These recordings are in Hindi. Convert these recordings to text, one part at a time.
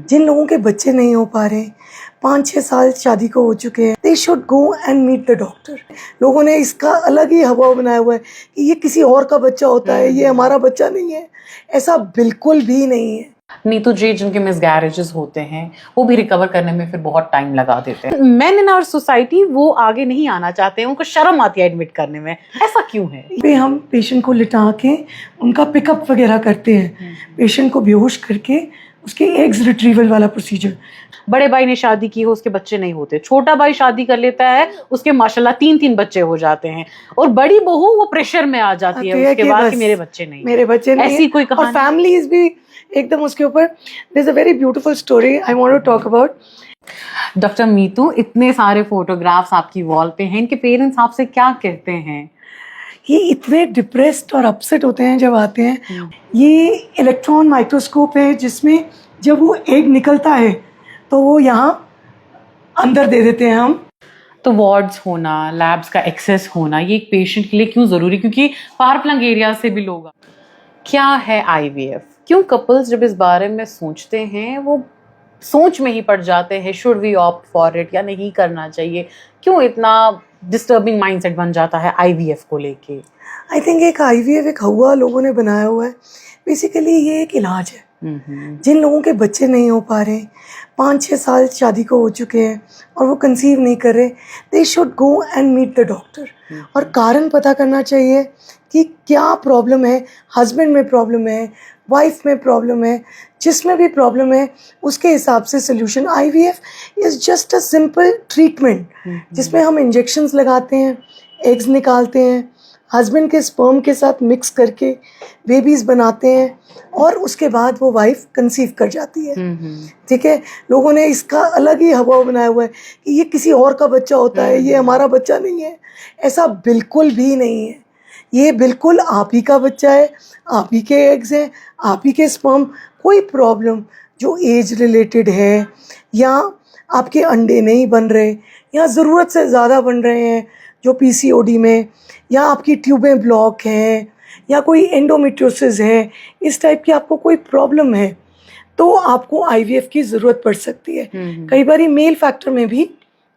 जिन लोगों के बच्चे नहीं हो पा रहे, 5-6 साल शादी को हो चुके हैं, they should go and meet the doctor. लोगों ने इसका अलग ही हवा बनाया हुआ है कि ये किसी और का बच्चा होता है, ये हमारा बच्चा नहीं है। ऐसा बिल्कुल भी नहीं है। नीतू जी, जिनके मिसगैरेजेस होते हैं वो भी रिकवर करने में फिर बहुत टाइम लगा देते हैं। मेन इन आवर सोसाइटी वो आगे नहीं आना चाहते हैं, उनको शर्म आती है एडमिट करने में। ऐसा क्यों है? हम पेशेंट को लिटा के उनका पिकअप वगैरह करते हैं, पेशेंट को बेहोश करके उसके एग्स रिट्रीवल वाला प्रोसीजर। बड़े भाई ने शादी की हो, उसके बच्चे नहीं होते, छोटा भाई शादी कर लेता है, उसके माशाल्लाह 3-3 बच्चे हो जाते हैं, और बड़ी बहू वो प्रेशर में आ जाती है उसके बाद कि मेरे बच्चे नहीं। ऐसी कोई कहानी? और फैमिलीज भी एकदम उसके ऊपर। There is a very beautiful story I want to talk about. Doctor Meetu, इतने सारे फोटोग्राफ्स आपकी वॉल पे हैं, इनके पेरेंट्स आपसे क्या कहते हैं? ये इतने डिप्रेस्ड और अपसेट होते हैं जब आते हैं। ये इलेक्ट्रॉन माइक्रोस्कोप है जिसमें जब वो एग निकलता है तो वो यहाँ अंदर दे देते हैं हम। तो वार्ड्स होना, लैब्स का एक्सेस होना, ये एक पेशेंट के लिए क्यों ज़रूरी? क्योंकि फार फ्लंग एरिया से भी लोग। क्या है आईवीएफ? क्यों कपल्स जब इस बारे में सोचते हैं वो सोच में ही पड़ जाते हैं, should we opt for it या नहीं करना चाहिए? क्यों इतना डिस्टर्बिंग माइंडसेट बन जाता है आईवीएफ को लेके? आई थिंक एक आईवीएफ एक हवा लोगों ने बनाया हुआ है। बेसिकली ये एक इलाज है। जिन लोगों के बच्चे नहीं हो पा रहे, 5-6 साल शादी को हो चुके हैं और वो कंसीव नहीं कर रहे, they should go and meet the doctor. और कारण पता करना चाहिए कि क्या प्रॉब्लम है, हस्बैंड में प्रॉब्लम है, वाइफ में प्रॉब्लम है, जिसमें भी प्रॉब्लम है उसके हिसाब से solution. IVF is just a simple treatment जिसमें हम इंजेक्शंस लगाते हैं, एग्स निकालते हैं, हस्बैंड के स्पर्म के साथ मिक्स करके बेबीज़ बनाते हैं और उसके बाद वो वाइफ कंसीव कर जाती है। ठीक है, लोगों ने इसका अलग ही हवा बनाया हुआ है कि ये किसी और का बच्चा होता है, ये हमारा बच्चा नहीं है। ऐसा बिल्कुल भी नहीं है। ये बिल्कुल आप ही का बच्चा है, आप ही के एग्स हैं, आप ही के स्पर्म। कोई प्रॉब्लम जो एज रिलेटेड है, या आपके अंडे नहीं बन रहे, या ज़रूरत से ज़्यादा बन रहे हैं जो पीसीओडी में, या आपकी ट्यूबें ब्लॉक हैं, या कोई एंडोमेट्रियोसिस है, इस टाइप की आपको कोई प्रॉब्लम है तो आपको आईवीएफ की ज़रूरत पड़ सकती है। कई बार मेल फैक्टर में भी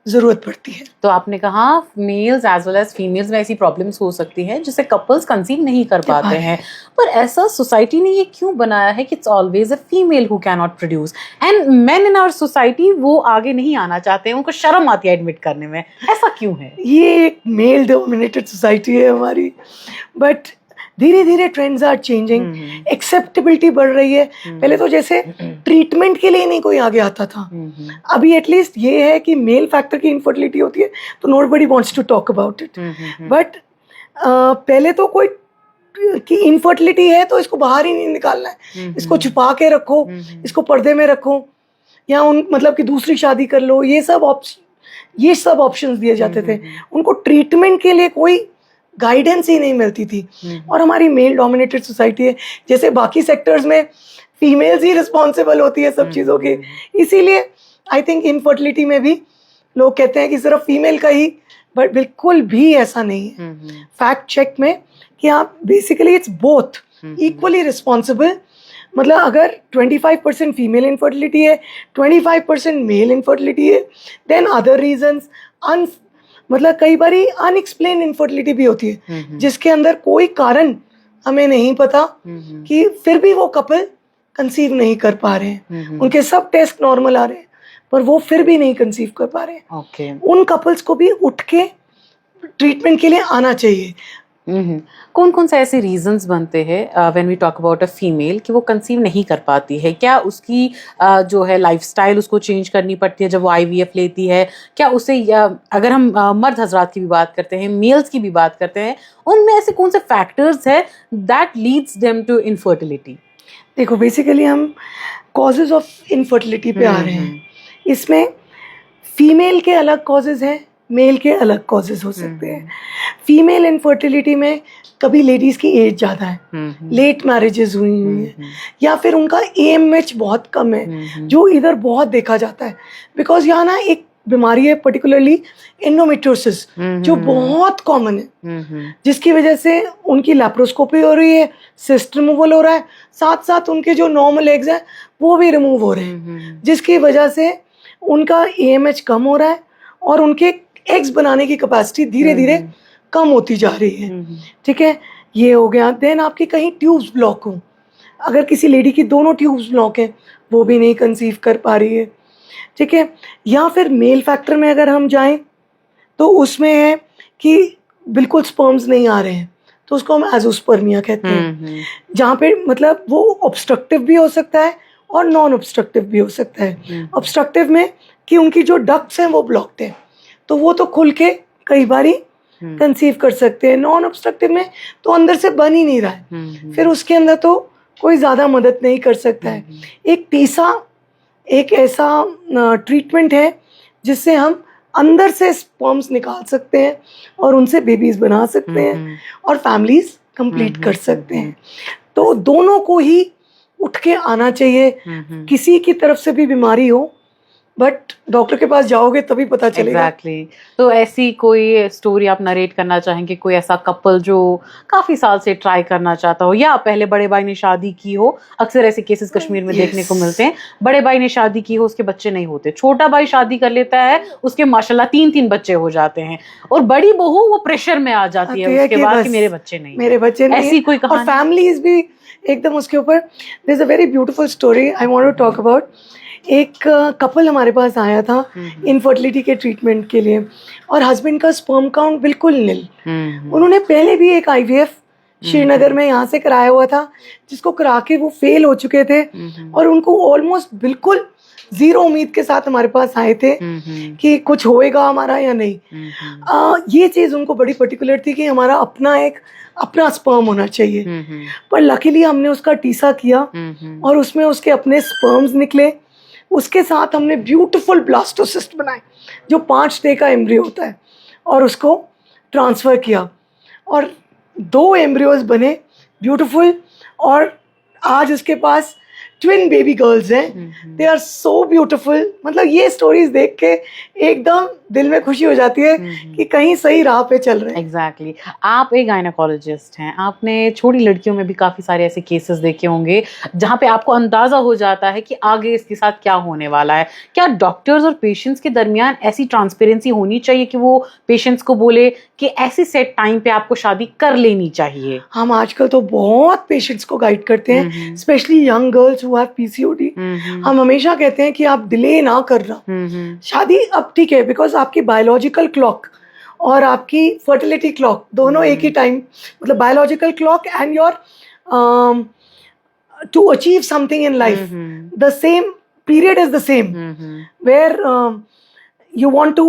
ज़रूरत पड़ती है। तो आपने कहा males as well as females में ऐसी प्रॉब्लम्स हो सकती हैं जिससे कपल्स कंसीव नहीं कर पाते हैं, पर ऐसा सोसाइटी ने ये क्यों बनाया है कि it's always a female who can not produce, and men in our society वो आगे नहीं आना चाहते हैं, उनको शर्म आती है एडमिट करने में। ऐसा क्यों है? ये एक मेल डोमिनेटेड सोसाइटी है हमारी, बट धीरे धीरे ट्रेंड्स आर चेंजिंग, एक्सेप्टेबिलिटी बढ़ रही है। पहले तो जैसे ट्रीटमेंट के लिए नहीं कोई आगे आता था, अभी एटलीस्ट ये है कि मेल फैक्टर की इनफर्टिलिटी होती है तो nobody wants to talk about it. But पहले तो कोई कि इनफर्टिलिटी है तो इसको बाहर ही नहीं निकालना है, इसको छुपा के रखो, इसको पर्दे में रखो, या मतलब कि दूसरी शादी कर लो, ये सब ऑप्शंस दिए जाते थे। उनको ट्रीटमेंट के लिए कोई गाइडेंस ही नहीं मिलती थी। और हमारी मेल डोमिनेटेड सोसाइटी है, जैसे बाकी सेक्टर्स में फीमेल्स ही रिस्पॉन्सिबल होती है सब चीज़ों की, इसीलिए आई थिंक इनफर्टिलिटी में भी लोग कहते हैं कि सिर्फ फीमेल का ही, बट बिल्कुल भी ऐसा नहीं है। फैक्ट चेक में कि आप basically it's both equally responsible. मतलब अगर 25% फीमेल इनफर्टिलिटी है, 25% मेल इनफर्टिलिटी है, देन अदर रीजंस, मतलब कई बार अनएक्सप्लेन इनफर्टिलिटी भी होती है जिसके अंदर कोई कारण हमें नहीं पता, कि फिर भी वो कपल कंसीव नहीं कर पा रहे हैं, उनके सब टेस्ट नॉर्मल आ रहे हैं पर वो फिर भी नहीं कंसीव कर पा रहे हैं। उन कपल्स को भी उठ के ट्रीटमेंट के लिए आना चाहिए। कौन कौन से ऐसे रीजंस बनते हैं when we talk about a female कि वो कंसीव नहीं कर पाती है? क्या उसकी जो है लाइफस्टाइल उसको चेंज करनी पड़ती है जब वो आईवीएफ लेती है? क्या उसे अगर हम मर्द हजरात की भी बात करते हैं, मेल्स की भी बात करते हैं, उनमें ऐसे कौन से फैक्टर्स है that leads them to infertility? देखो, बेसिकली हम कॉजेज ऑफ इनफर्टिलिटी पे आ रहे हैं। इसमें फीमेल के अलग कॉजेज हैं, मेल के अलग कॉजेज हो सकते हैं। फीमेल इनफर्टिलिटी में कभी लेडीज़ की एज ज़्यादा है, लेट मैरिजेस हुई हैं, या फिर उनका AMH बहुत कम है, जो इधर बहुत देखा जाता है। बिकॉज यहाँ ना एक बीमारी है पर्टिकुलरली एंडोमेट्रियोसिस, जो बहुत कॉमन है, जिसकी वजह से उनकी लैप्रोस्कोपी हो रही है, सिस्ट रिमूवल हो रहा है, साथ साथ उनके जो नॉर्मल एग्स हैं वो भी रिमूव हो रहे हैं, जिसकी वजह से उनका AMH कम हो रहा है और उनके एग्स बनाने की कैपेसिटी धीरे धीरे कम होती जा रही है। ठीक है, ये हो गया। देन आपकी कहीं ट्यूब्स ब्लॉक हो, अगर किसी लेडी की दोनों ट्यूब्स ब्लॉक हैं, वो भी नहीं कंसीव कर पा रही है। ठीक है, या फिर मेल फैक्टर में अगर हम जाएं तो उसमें है कि बिल्कुल स्पर्म्स नहीं आ रहे हैं, तो उसको हम एजोस्पर्मिया कहते हैं, जहाँ पे मतलब वो ऑब्स्ट्रक्टिव भी हो सकता है और नॉन ऑब्स्ट्रक्टिव भी हो सकता है। ऑब्स्ट्रक्टिव में कि उनकी जो डक्ट्स हैं वो ब्लॉक्ड हैं, तो वो तो खुल के कई बारी कंसीव कर सकते हैं। नॉन ऑब्स्ट्रक्टिव में तो अंदर से बन ही नहीं रहा है, फिर उसके अंदर तो कोई ज़्यादा मदद नहीं कर सकता है। एक टीसा एक ऐसा ट्रीटमेंट है जिससे हम अंदर से स्पर्म्स निकाल सकते हैं और उनसे बेबीज बना सकते हैं और फैमिलीज कंप्लीट कर सकते हैं। तो दोनों को ही उठ के आना चाहिए, किसी की तरफ से भी बीमारी हो, बट डॉक्टर के पास जाओगे तभी पता चलेगा। एग्जैक्टली। तो ऐसी कोई स्टोरी आप नरेट करना चाहेंगे, कोई ऐसा कपल जो काफी साल से ट्राई करना चाहता हो, या पहले बड़े भाई ने शादी की हो, अक्सर ऐसे केसेस कश्मीर में देखने को मिलते हैं, बड़े भाई ने शादी की हो, उसके बच्चे नहीं होते, छोटा भाई शादी कर लेता है, उसके माशाल्लाह 3-3 बच्चे हो जाते हैं, और बड़ी बहू वो प्रेशर में आ जाती है उसके बाद कि मेरे बच्चे नहीं, ऐसी कोई कहानी? और फैमिलीज भी एकदम उसके ऊपर। There is a very beautiful story I want to talk about. एक कपल हमारे पास आया था इनफर्टिलिटी के ट्रीटमेंट के लिए, और हस्बैंड का स्पर्म काउंट बिल्कुल निल। उन्होंने पहले भी एक IVF श्रीनगर में यहाँ से कराया हुआ था, जिसको करा के वो फेल हो चुके थे, और उनको ऑलमोस्ट बिल्कुल जीरो उम्मीद के साथ हमारे पास आए थे कि कुछ होएगा हमारा या नहीं। ये चीज़ उनको बड़ी पर्टिकुलर थी कि हमारा अपना स्पर्म होना चाहिए। पर लकीली हमने उसका टीसा किया और उसमें उसके अपने स्पर्म्स निकले। उसके साथ हमने ब्यूटीफुल ब्लास्टोसिस्ट बनाए जो 5 डे का एम्ब्रियो होता है, और उसको ट्रांसफ़र किया और 2 एम्ब्रियोज बने ब्यूटीफुल, और आज उसके पास ट्विन बेबी गर्ल्स हैं। They are so beautiful. मतलब ये स्टोरीज देख के एकदम दिल में खुशी हो जाती है कि कहीं सही राह पे चल रहे हैं। एग्जैक्टली। आप एक गायनेकोलॉजिस्ट हैं, आपने छोटी लड़कियों में भी काफ़ी सारे ऐसे केसेस देखे होंगे जहाँ पे आपको अंदाज़ा हो जाता है कि आगे इसके साथ क्या होने वाला है। क्या डॉक्टर्स और पेशेंट्स के दरमियान ऐसी ट्रांसपेरेंसी होनी चाहिए कि वो पेशेंट्स को बोले कि ऐसे सेट टाइम पे आपको शादी कर लेनी चाहिए? हम आजकल तो बहुत पेशेंट्स को गाइड करते हैं, specially young girls who have PCOD। हम हमेशा कहते हैं कि आप डिले ना करना शादी। अब ठीक है, बिकॉज आपकी बायोलॉजिकल क्लॉक और आपकी फर्टिलिटी क्लॉक दोनों एक ही टाइम, मतलब biological clock and your to achieve something in life, the same period is the same, where you want to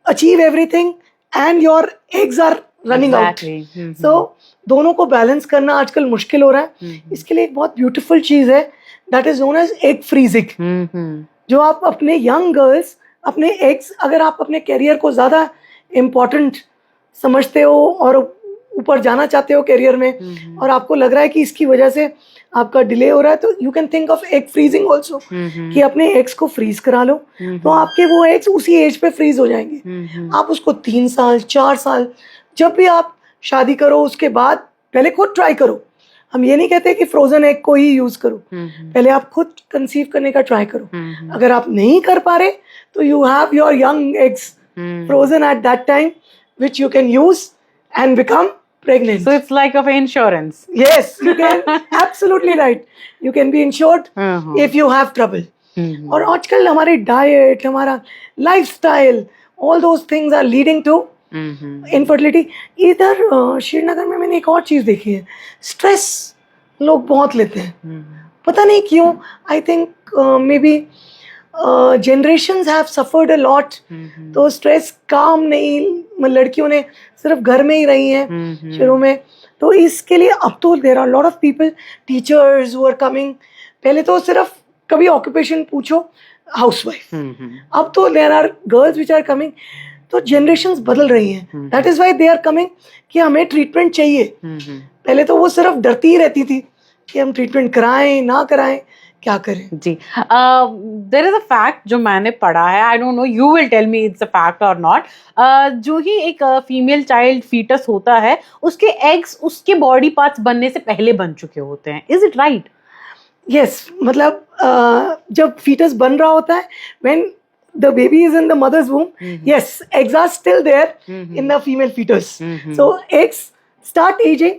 achieve everything and your eggs are running out. So दोनों को बैलेंस करना आजकल मुश्किल हो रहा है। इसके लिए एक बहुत ब्यूटीफुल चीज़ है that is known as egg freezing, जो आप अपने यंग गर्ल्स अपने एग्स, अगर आप अपने करियर को ज़्यादा इम्पोर्टेंट समझते हो और ऊपर जाना चाहते हो करियर में, और आपको लग रहा है कि इसकी वजह से आपका डिले हो रहा है, तो you can think of egg freezing also, कि अपने एग्स को फ्रीज करा लो, तो आपके वो एग्स उसी एज पे फ्रीज हो जाएंगे। आप उसको 3 साल 4 साल जब भी आप शादी करो उसके बाद पहले खुद ट्राई करो। हम ये नहीं कहते कि फ्रोजन एग को ही यूज करो, पहले आप खुद कंसीव करने का ट्राई करो। अगर आप नहीं कर पा रहे तो you have your young eggs frozen at that time which you can use and become pregnant. So it's like of insurance. Yes, you can. Absolutely right. You can be insured if you have trouble. और आजकल हमारे डाइट, हमारा lifestyle, all those things are leading to infertility. इधर श्रीनगर में मैंने एक और चीज़ देखी है, स्ट्रेस लोग बहुत लेते हैं, पता नहीं क्यों। I think may be generations have suffered a lot. तो स्ट्रेस काम नहीं, लड़कियों ने सिर्फ घर में ही रही हैं शुरू में, तो इसके लिए अब तो there are lot of people, teachers who are coming. पहले तो सिर्फ कभी ऑक्यूपेशन पूछो हाउसवाइफ, अब तो there are girls which are coming. तो जनरेशन्स बदल रही हैं, that is why they are coming कि हमें ट्रीटमेंट चाहिए। पहले तो वो सिर्फ डरती ही रहती थी कि हम ट्रीटमेंट कराएं ना कराएं, क्या करें जी। देयर इज अ फैक्ट जो मैंने पढ़ा है, I don't know, you will tell me it's a fact और नॉट। जो ही एक फीमेल चाइल्ड फीटस होता है, उसके एग्स उसके बॉडी पार्ट्स बनने से पहले बन चुके होते हैं। Is it right? यस मतलब जब फीटस बन रहा होता है, when the baby is in the mother's womb, yes, eggs are still there in the female fetus. So eggs start aging.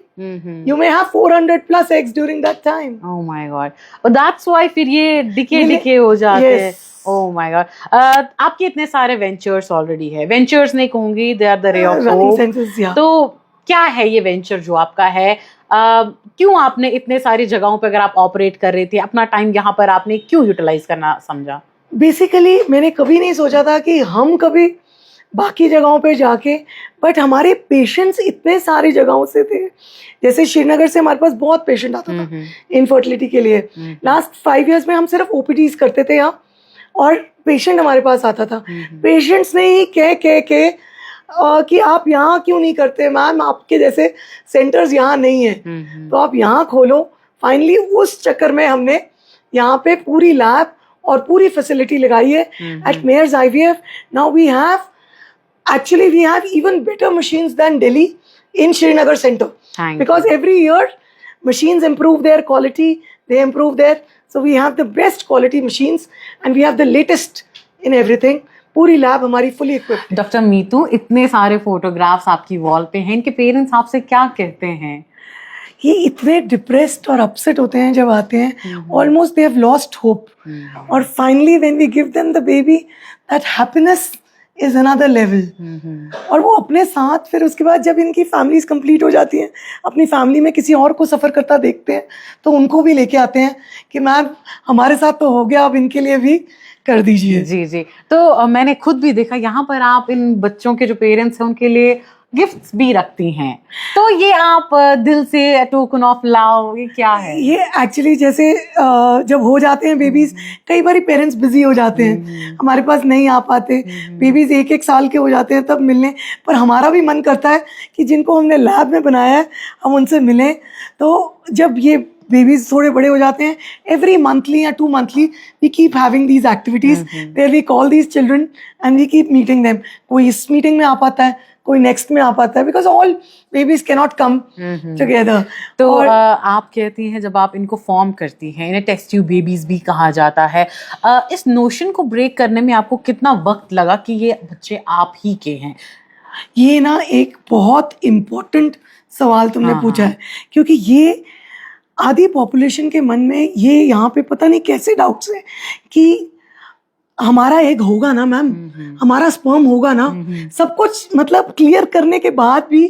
You may have 400 plus eggs during that time. Oh my God. और that's why फिर ये डिके हो जाते हैं. Yes. Oh my God. आपके इतने सारे वेंचर्स ऑलरेडी है. वेंचर्स नहीं कहूंगी, they are the ray of Running hope. senses, yeah. तो क्या है ये वेंचर जो आपका है? क्यों आपने इतने सारी जगहों पर अगर आप ऑपरेट कर रहे थे, अपना टाइम यहाँ पर आपने क्यों यूटिलाइज करना समझा? बेसिकली मैंने कभी नहीं सोचा था कि हम कभी बाकी जगहों पे जाके, बट हमारे पेशेंट्स इतने सारी जगहों से थे. जैसे श्रीनगर से हमारे पास बहुत पेशेंट आता था इनफर्टिलिटी के लिए. लास्ट 5 years में हम सिर्फ ओपीडीज करते थे यहाँ, और पेशेंट हमारे पास आता था. पेशेंट्स ने ही कह के कि आप यहाँ क्यों नहीं करते मैम, आपके जैसे सेंटर्स यहाँ नहीं है, तो आप यहाँ खोलो. फाइनली उस चक्कर में हमने यहाँ पे पूरी लैब और पूरी फैसिलिटी लगाई है at Mayers IVF. Now we have even better machines than Delhi in Srinagar center. Because every year machines improve their quality, they improve their, so we have the best quality machines and we have the latest in everything. पूरी लैब हमारी फुली इक्विप्ड. डॉक्टर मीतू, इतने सारे फोटोग्राफ्स आपकी वॉल पे हैं, इनके पेरेंट्स आपसे क्या कहते हैं? ये इतने डिप्रेस्ड और अपसेट होते हैं जब आते हैं, almost they have lost hope. और finally when we give them the baby, that happiness is another level. और वो अपने साथ फिर उसके बाद जब इनकी फैमिलीज कंप्लीट हो जाती हैं, अपनी फैमिली में किसी और को सफ़र करता देखते हैं, तो उनको भी लेके आते हैं कि मैम हमारे साथ तो हो गया, अब इनके लिए भी कर दीजिए. जी जी. तो मैंने खुद भी देखा यहाँ पर आप इन बच्चों के जो पेरेंट्स हैं उनके लिए गिफ्ट्स भी रखती हैं, तो ये आप दिल से टोकन ऑफ लव, ये क्या है? ये एक्चुअली जैसे जब हो जाते हैं बेबीज, कई बार पेरेंट्स बिजी हो जाते हैं, हमारे पास नहीं आ पाते. बेबीज 1-1 साल के हो जाते हैं तब मिलने, पर हमारा भी मन करता है कि जिनको हमने लैब में बनाया है हम उनसे मिलें. तो जब ये बेबीज थोड़े बड़े हो जाते हैं, एवरी मंथली या 2 monthly we keep having these activities where we call these children and we keep meeting them. कोई इस मीटिंग में आ पाता है, कोई नेक्स्ट में आ पाता है, because all babies can not come together. तो आप कहती हैं जब आप इनको फॉर्म करती हैं, इन्हें टेस्ट ट्यूब बेबीज भी कहा जाता है, इस नोशन को ब्रेक करने में आपको कितना वक्त लगा कि ये बच्चे आप ही के हैं? ये ना एक बहुत इम्पोर्टेंट सवाल तुमने पूछा है, क्योंकि ये आधी पॉपुलेशन के मन में ये यहाँ पे पता नहीं कैसे डाउट्स हैं कि हमारा एग होगा ना मैम, हमारा स्पर्म होगा ना. सब कुछ मतलब क्लियर करने के बाद भी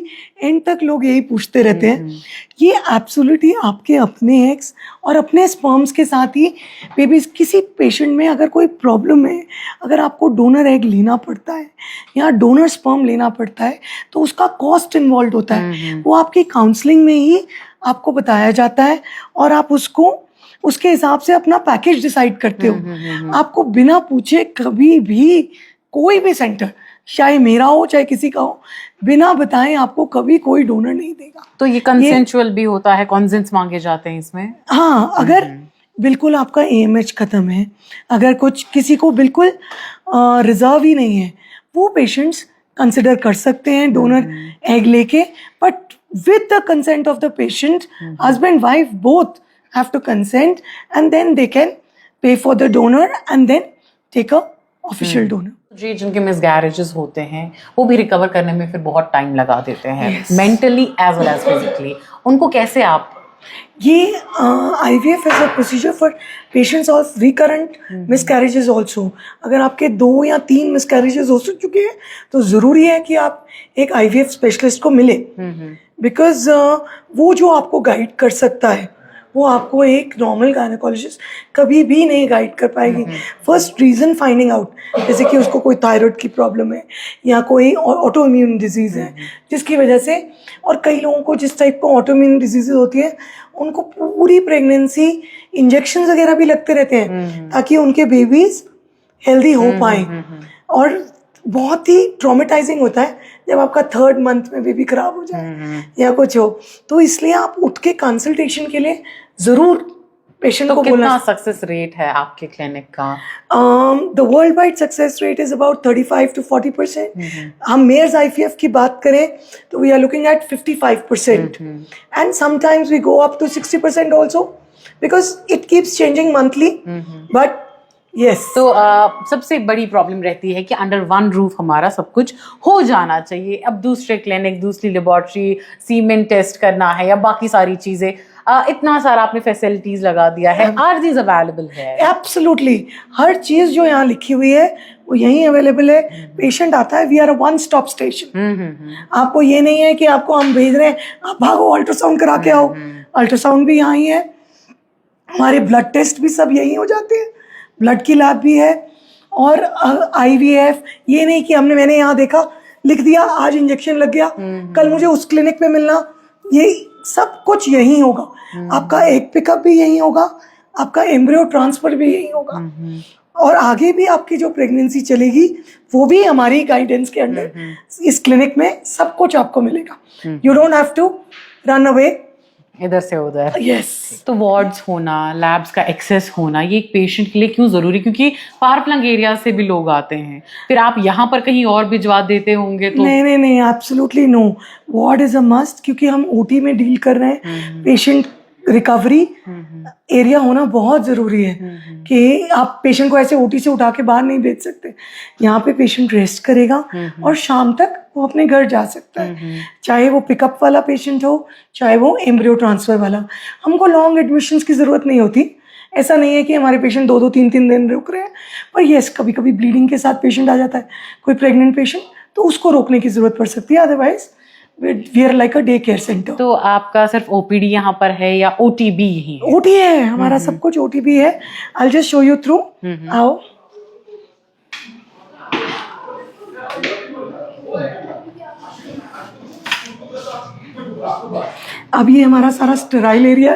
एंड तक लोग यही पूछते रहते हैं. ये एब्सोल्युटली आपके अपने एग्स और अपने स्पर्म्स के साथ ही बेबीज. किसी पेशेंट में अगर कोई प्रॉब्लम है, अगर आपको डोनर एग लेना पड़ता है या डोनर स्पर्म लेना पड़ता है, तो उसका कॉस्ट इन्वॉल्व होता है. वो आपकी काउंसलिंग में ही आपको बताया जाता है और आप उसके हिसाब से अपना पैकेज डिसाइड करते हो. आपको बिना पूछे कभी भी कोई भी सेंटर, चाहे मेरा हो चाहे किसी का हो, बिना बताएं आपको कभी कोई डोनर नहीं देगा. तो ये कंसेंचुअल भी होता है, कॉन्सेंट्स मांगे जाते हैं इसमें? हाँ, अगर बिल्कुल आपका AMH खत्म है, अगर कुछ किसी को बिल्कुल रिजर्व ही नहीं है, वो पेशेंट्स कंसिडर कर सकते हैं डोनर एग लेके, but with the consent of the patient. Husband wife both have to consent and then they can pay for the donor and then take a official donor. जी, जिनके मिसगैरेजेस होते हैं वो भी रिकवर करने में फिर बहुत टाइम लगा देते हैं, mentally as well as physically. उनको कैसे आप? ये IVF is a procedure for patients of recurrent miscarriages also. अगर आपके 2 या 3 मिसकैरेजेस हो चुके हैं तो ज़रूरी है कि आप एक IVF स्पेशलिस्ट को मिले, बिकॉज वो जो आपको गाइड कर सकता है वो आपको एक नॉर्मल गायनेकोलॉजिस्ट कभी भी नहीं गाइड कर पाएगी. फर्स्ट रीज़न फाइंडिंग आउट, जैसे कि उसको कोई थायराइड की प्रॉब्लम है या कोई ऑटो इम्यून डिजीज़ है जिसकी वजह से, और कई लोगों को जिस टाइप को ऑटो इम्यून डिजीज़ होती है उनको पूरी प्रेगनेंसी इंजेक्शन वगैरह भी लगते रहते हैं ताकि उनके बेबीज हेल्दी हो पाए. और बहुत ही ट्रॉमेटाइजिंग होता है जब आपका 3rd month में बेबी खराब हो जाए या कुछ हो. तो इसलिए आप उठ के कंसल्टेशन के लिए ज़रूर पेशेंट को बोलना. कितना सक्सेस रेट है आपके क्लिनिक का? The world wide success rate is about 35 to 40%. हम मेयर्स IVF की बात करें तो we are looking at 55%, and sometimes we go up to 60% also, because it keeps changing monthly, but yes. तो सबसे बड़ी प्रॉब्लम रहती है कि अंडर वन रूफ हमारा सब कुछ हो जाना चाहिए। अब दूसरे क्लिनिक, दूसरी लेबोरेटरी, सीमेंट टेस्ट करना है या बाकी सारी चीजें, इतना सारा आपने फैसिलिटीज लगा दिया है, आर दीज अवेलेबल है? एब्सोल्युटली, हर चीज जो यहाँ लिखी हुई है वो यहीं अवेलेबल है। पेशेंट आता है, we are a one stop station. आपको ये नहीं है कि आपको हम भेज रहे हैं आप भागो अल्ट्रासाउंड करा के आओ, अल्ट्रासाउंड भी यहाँ ही है, हमारे ब्लड टेस्ट भी सब यहीं हो जाते हैं, ब्लड की लैब भी है। और IVF, ये नहीं कि मैंने यहाँ देखा लिख दिया आज इंजेक्शन लग गया, कल मुझे उस क्लिनिक पे मिलना, ये सब कुछ यहीं होगा। आपका एग पिकअप भी यहीं होगा, आपका एम्ब्रियो ट्रांसफर भी यहीं होगा, और आगे भी आपकी जो प्रेगनेंसी चलेगी वो भी हमारी गाइडेंस के अंडर इस क्लिनिक में सब कुछ आपको मिलेगा। You don't have to run away इधर से उधर। यस। तो वार्ड्स होना, लैब्स का एक्सेस होना, ये एक पेशेंट के लिए क्यों जरूरी? क्योंकि फार फ्लंग एरिया से भी लोग आते हैं, फिर आप यहाँ पर कहीं और भिजवा देते होंगे तो? नहीं, absolutely no, ward is a must, क्योंकि हम OT में डील कर रहे हैं। पेशेंट रिकवरी एरिया होना बहुत ज़रूरी है कि आप पेशेंट को ऐसे OT से उठा के बाहर नहीं भेज सकते। यहाँ पे पेशेंट रेस्ट करेगा और शाम तक वो अपने घर जा सकता है, चाहे वो पिकअप वाला पेशेंट हो, चाहे वो एम्ब्रियो ट्रांसफर वाला। हमको लॉन्ग एडमिशन्स की ज़रूरत नहीं होती। ऐसा नहीं है कि हमारे पेशेंट 2-2, 3-3 दिन रुक रहे हैं, पर येस कभी कभी ब्लीडिंग के साथ पेशेंट आ जाता है, कोई प्रेग्नेंट पेशेंट, तो उसको रोकने की ज़रूरत पड़ सकती है। Otherwise we are like a day care centre. तो आपका सिर्फ OPD यहाँ पर है या OT भी यही है? OT है हमारा, सब कुछ OT भी है। I just show you through, आओ। अब ये हमारा सारा sterile area,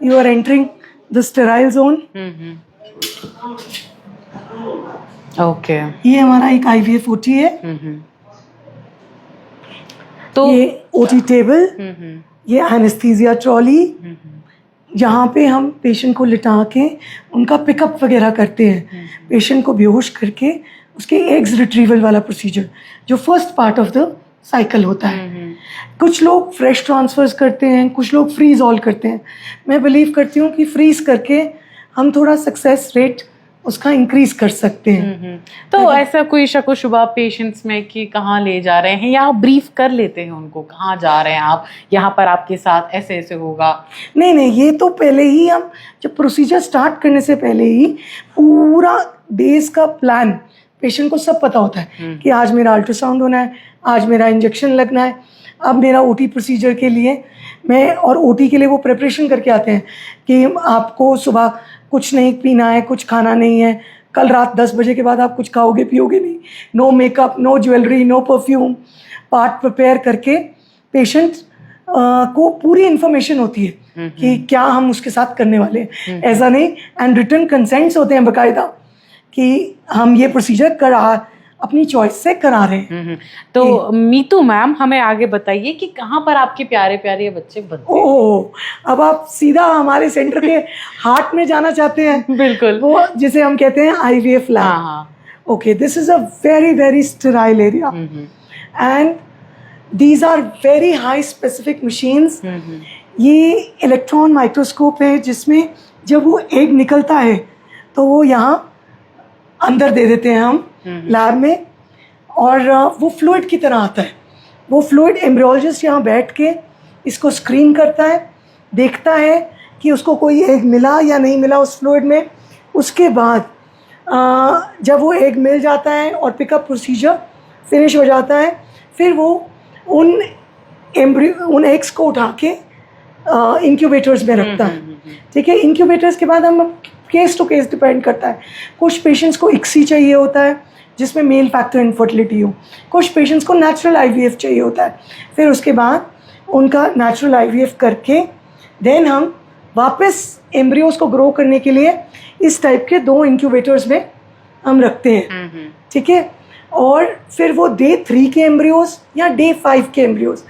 you are entering the sterile zone. Okay. ये हमारा एक IVF OT है। तो ये OT टेबल, ये एनेस्थीसिया ट्रॉली, जहाँ पे हम पेशेंट को लिटा के उनका पिकअप वगैरह करते हैं, पेशेंट को बेहोश करके उसके एग्स रिट्रीवल वाला प्रोसीजर जो first part of the cycle होता है। कुछ लोग फ्रेश ट्रांसफर्स करते हैं, कुछ लोग फ्रीज ऑल करते हैं। मैं बिलीव करती हूँ कि फ्रीज करके हम थोड़ा सक्सेस रेट उसका इंक्रीज कर सकते हैं। तो ऐसा कोई शक व शुबा पेशेंट्स में कि कहाँ ले जा रहे हैं, या आप ब्रीफ कर लेते हैं उनको कहाँ जा रहे हैं आप, यहाँ पर आपके साथ ऐसे ऐसे होगा? नहीं, ये तो पहले ही हम जब प्रोसीजर स्टार्ट करने से पहले ही पूरा डेज का प्लान पेशेंट को सब पता होता है कि आज मेरा अल्ट्रासाउंड होना है, आज मेरा इंजेक्शन लगना है, अब मेरा OT प्रोसीजर के लिए मैं, और OT के लिए वो प्रिपरेशन करके आते हैं कि आपको सुबह कुछ नहीं पीना है, कुछ खाना नहीं है, कल रात 10 बजे के बाद आप कुछ खाओगे पियोगे नहीं, no makeup, no jewellery, no perfume, part prepare करके पेशेंट को पूरी इन्फॉर्मेशन होती है कि क्या हम उसके साथ करने वाले हैं। ऐसा नहीं, एंड रिटन कंसेंट्स होते हैं बाकायदा कि हम ये प्रोसीजर अपनी चॉइस से करा रहे हैं। तो मीतू मैम हमें आगे बताइए कि कहाँ पर आपके प्यारे प्यारे बच्चे बनते हैं? ओह, अब आप सीधा हमारे सेंटर के हार्ट में जाना चाहते हैं। बिल्कुल, वो जिसे हम कहते हैं IVF lab. Okay, this is a very very sterile area and these are very high specific machines. ये इलेक्ट्रॉन माइक्रोस्कोप है जिसमें जब वो एग निकलता है तो वो यहाँ अंदर दे देते हैं हम लैब में, और वो फ्लूइड की तरह आता है। वो फ्लूइड एम्ब्रियोलॉजिस्ट यहाँ बैठ के इसको स्क्रीन करता है, देखता है कि उसको कोई एग मिला या नहीं मिला उस फ्लूइड में। उसके बाद जब वो एग मिल जाता है और पिकअप प्रोसीजर फिनिश हो जाता है, फिर वो उन एग्स को उठा के इंक्यूबेटर्स में रखता है। ठीक है, इंक्यूबेटर्स के बाद हम केस टू केस डिपेंड करता है। कुछ पेशेंट्स को ICSI चाहिए होता है जिसमें मेल फैक्टर इनफर्टिलिटी हो, कुछ पेशेंट्स को नेचुरल IVF चाहिए होता है। फिर उसके बाद उनका नेचुरल IVF करके देन हम वापस एम्ब्रियोज को ग्रो करने के लिए इस टाइप के 2 इंक्यूबेटर्स में हम रखते हैं। ठीक है, और फिर वो Day 3 के एम्ब्रियोज या Day 5 के एम्ब्रियोज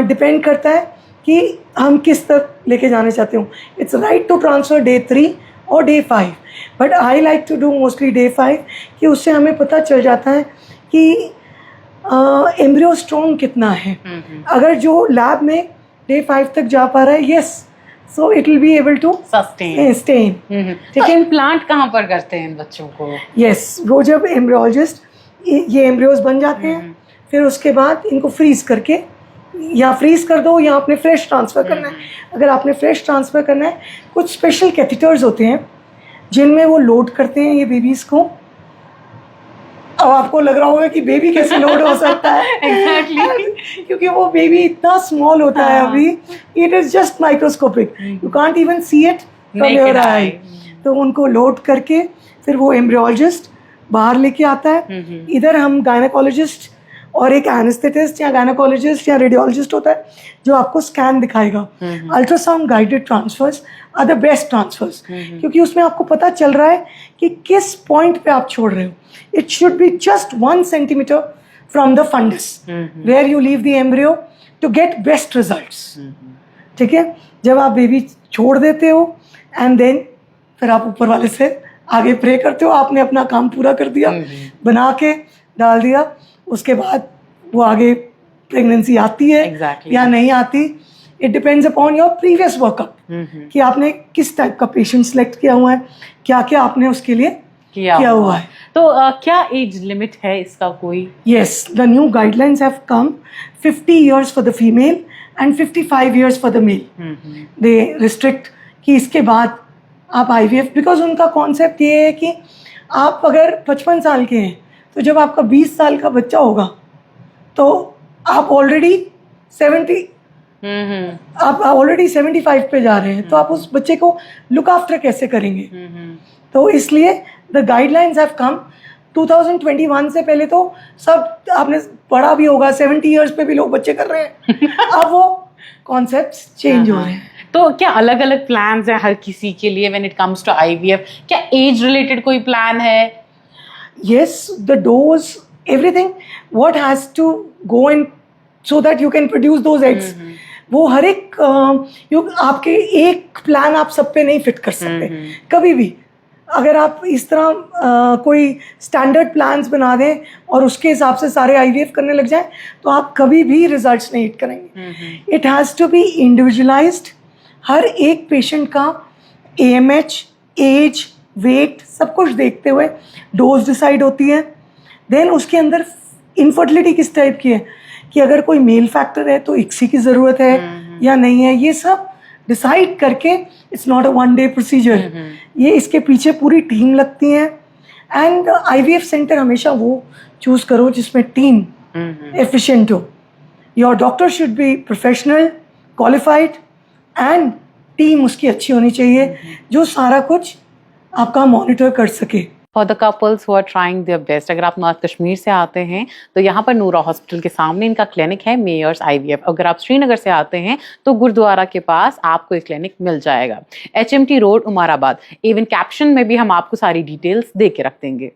डिपेंड करता है कि हम किस तक लेके जाना चाहते हो। It's right to transfer Day 3 और Day 5, but I like to do mostly Day 5 कि उससे हमें पता चल जाता है कि एम्ब्रियो स्ट्रॉन्ग कितना है। अगर जो लैब में Day 5 तक जा पा रहा है, yes so it will be able to sustain. stay. तो इम्प्लांट कहाँ पर करते हैं इन बच्चों को? Yes, वो जब एम्ब्रियोलॉजिस्ट ये एम्ब्रियोज बन जाते हैं, फिर उसके बाद इनको फ्रीज करके या फ्रीज कर दो या आपने फ्रेश ट्रांसफ़र करना है। अगर आपने फ्रेश ट्रांसफ़र करना है, कुछ स्पेशल कैथेटर्स होते हैं जिनमें वो लोड करते हैं ये बेबीज़ को। अब आपको लग रहा होगा कि बेबी कैसे लोड हो सकता है। एग्जैक्टली। क्योंकि वो बेबी इतना स्मॉल होता है अभी, it is just microscopic, you can't even see it from your eye. तो उनको लोड करके फिर वो एम्ब्रियोलॉजिस्ट बाहर लेके आता है। इधर हम गायनेकोलॉजिस्ट और एक एनेस्थेटिस्ट या गायनेकोलॉजिस्ट या रेडियोलॉजिस्ट होता है जो आपको स्कैन दिखाएगा। Ultrasound guided transfers are the best transfers, क्योंकि उसमें आपको पता चल रहा है कि किस पॉइंट पे आप छोड़ रहे हो। It should be just 1 centimeter from the fundus where you leave the embryo to get best results. ठीक है, जब आप बेबी छोड़ देते हो एंड देन फिर आप ऊपर वाले से आगे प्रे करते हो, आपने अपना काम पूरा कर दिया, बना के डाल दिया। उसके बाद वो आगे प्रेगनेंसी आती है या नहीं आती, it depends upon your previous workup कि आपने किस टाइप का पेशेंट सेलेक्ट किया हुआ है, क्या क्या आपने उसके लिए किया हुआ है। तो क्या एज लिमिट है इसका कोई? Yes, the new guidelines have come 50 years for the female and 55 years for the male. They restrict कि इसके बाद आप IVF, बिकॉज उनका कॉन्सेप्ट ये है कि आप अगर 55 साल के हैं तो जब आपका 20 साल का बच्चा होगा तो आप ऑलरेडी 75 पे जा रहे हैं, तो आप उस बच्चे को लुक आफ्टर कैसे करेंगे? तो इसलिए द गाइडलाइंस हैव कम 2021 से। पहले तो सब आपने पढ़ा भी होगा, 70 years पे भी लोग बच्चे कर रहे हैं। अब वो कॉन्सेप्ट्स चेंज हो रहे हैं। तो क्या अलग अलग प्लान्स हैं हर किसी के लिए when it comes to IVF? क्या एज रिलेटेड कोई प्लान है? Yes, the dose, everything, what has to go in so that you can produce those eggs. वो हर एक आपके एक प्लान आप सब पे नहीं फिट कर सकते कभी भी। अगर आप इस तरह कोई स्टैंडर्ड प्लान्स बना दें और उसके हिसाब से सारे IVF करने लग जाएं तो आप कभी भी रिजल्ट्स नहीं हिट करेंगे। It has to be individualized. हर एक पेशेंट का AMH, एज, वेट सब कुछ देखते हुए डोज डिसाइड होती है। देन उसके अंदर इनफर्टिलिटी किस टाइप की है, कि अगर कोई मेल फैक्टर है तो ICSI की ज़रूरत है या नहीं है, ये सब डिसाइड करके it's not a 1 day procedure. ये इसके पीछे पूरी टीम लगती है। एंड IVF सेंटर हमेशा वो चूज़ करो जिसमें टीम एफिशिएंट हो। Your doctor should be professional, qualified and team उसकी अच्छी होनी चाहिए जो सारा कुछ आपका मॉनिटर कर सके। For the couples who are trying their best, अगर आप नॉर्थ कश्मीर से आते हैं तो यहाँ पर नूरा हॉस्पिटल के सामने इनका क्लिनिक है, मेयर्स IVF। अगर आप श्रीनगर से आते हैं तो गुरुद्वारा के पास आपको एक क्लिनिक मिल जाएगा, HMT रोड, उमराबाद। इवन कैप्शन में भी हम आपको सारी डिटेल्स दे के रख देंगे।